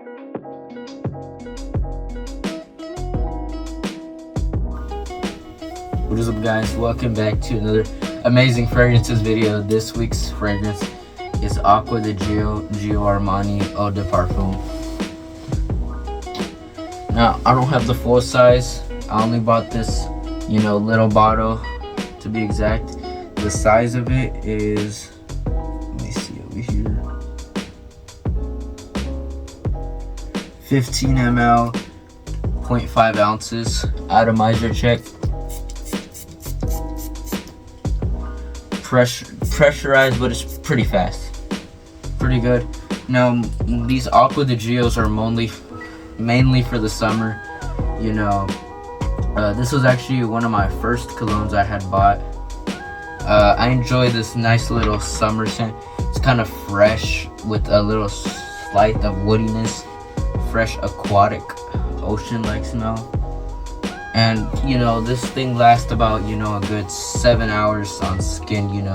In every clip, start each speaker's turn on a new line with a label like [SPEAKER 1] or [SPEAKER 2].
[SPEAKER 1] What is up, guys? Welcome back to another amazing fragrances video. This week's fragrance is Aqua de Gio Armani Eau de Parfum. Now, I don't have the full size. I only bought this, little bottle to be exact. The size of it is, let me see over here, 15 ml, 0.5 ounces. Atomizer check. Pressurized, but it's pretty fast, pretty good. Now, these Aqua de Gios are mainly for the summer. This was actually one of my first colognes I had bought. I enjoy this nice little summer scent. It's kind of fresh with a little slight of woodiness, fresh aquatic ocean-like smell. And this thing lasts about a good 7 hours on skin, and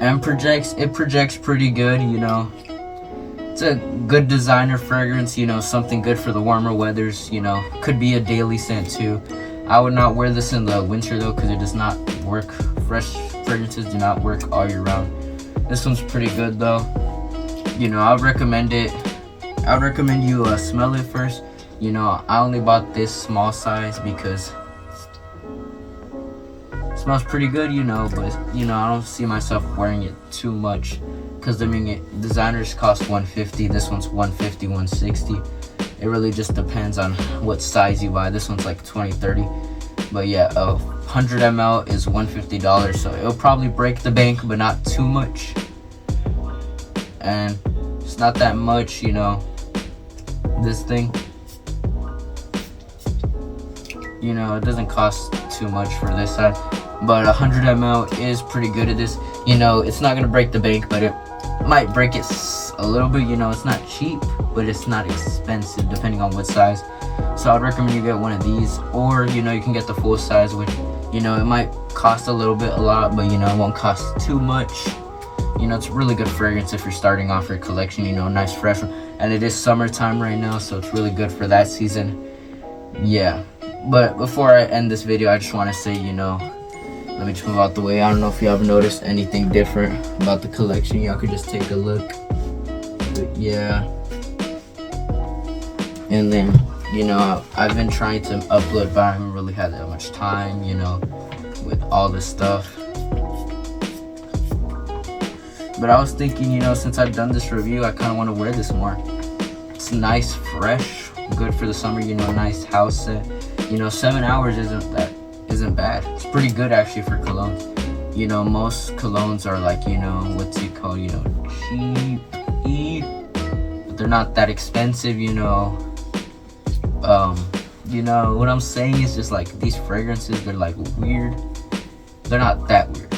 [SPEAKER 1] it projects pretty good. It's a good designer fragrance, something good for the warmer weathers. Could be a daily scent too. I would not wear this in the winter though, because it does not work. Fresh fragrances do not work all year round. This one's pretty good though. I'd recommend it. I'd recommend you smell it first. I only bought this small size because it smells pretty good, but I don't see myself wearing it too much, because designers cost $150. This one's $150, $160. It really just depends on what size you buy. This one's like $20, $30, but yeah, 100 ml is $150, so it'll probably break the bank, but not too much. And it's not that much, this thing. It doesn't cost too much for this side, but 100 ml is pretty good at this. It's not gonna break the bank, but it might break it a little bit. It's not cheap, but it's not expensive depending on what size. So I'd recommend you get one of these, or you can get the full size, which it might cost a lot, but it won't cost too much. It's a really good fragrance if you're starting off your collection. Nice fresh one, and it is summertime right now, so it's really good for that season. Yeah. But before I end this video, I just want to say, let me just move out the way. I don't know if you have noticed anything different about the collection. Y'all could just take a look. But yeah. And then, I've been trying to upload, but I haven't really had that much time, with all this stuff. But I was thinking, since I've done this review, I kind of want to wear this more. It's nice, fresh, good for the summer, nice house scent. 7 hours isn't bad. It's pretty good actually for colognes. Most colognes are like, what's it called, cheap, but they're not that expensive, what I'm saying is just like these fragrances, they're like weird. They're not that weird,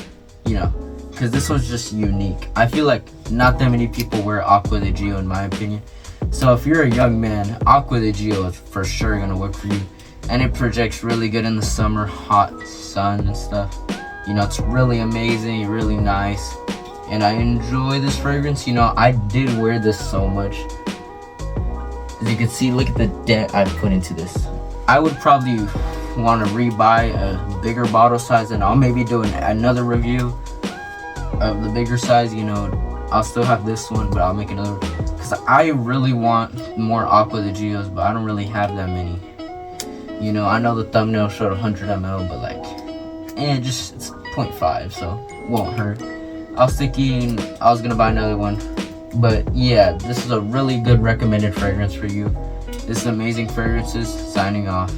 [SPEAKER 1] because this one's just unique. I feel like not that many people wear Aqua de Gio in my opinion. So if you're a young man, Aqua de Gio is for sure gonna work for you. And it projects really good in the summer, hot sun and stuff. It's really amazing, really nice. And I enjoy this fragrance. I did wear this so much. As you can see, look at the debt I put into this. I would probably want to rebuy a bigger bottle size, and I'll maybe do another review of the bigger size. I'll still have this one, but I'll make another, because I really want more Aqua de Gios, but I don't really have that many. I know the thumbnail showed 100 ml, but it's 0.5, so it won't hurt. I was thinking I was gonna buy another one, but yeah, this is a really good recommended fragrance for you. This is Amazing Fragrances, signing off.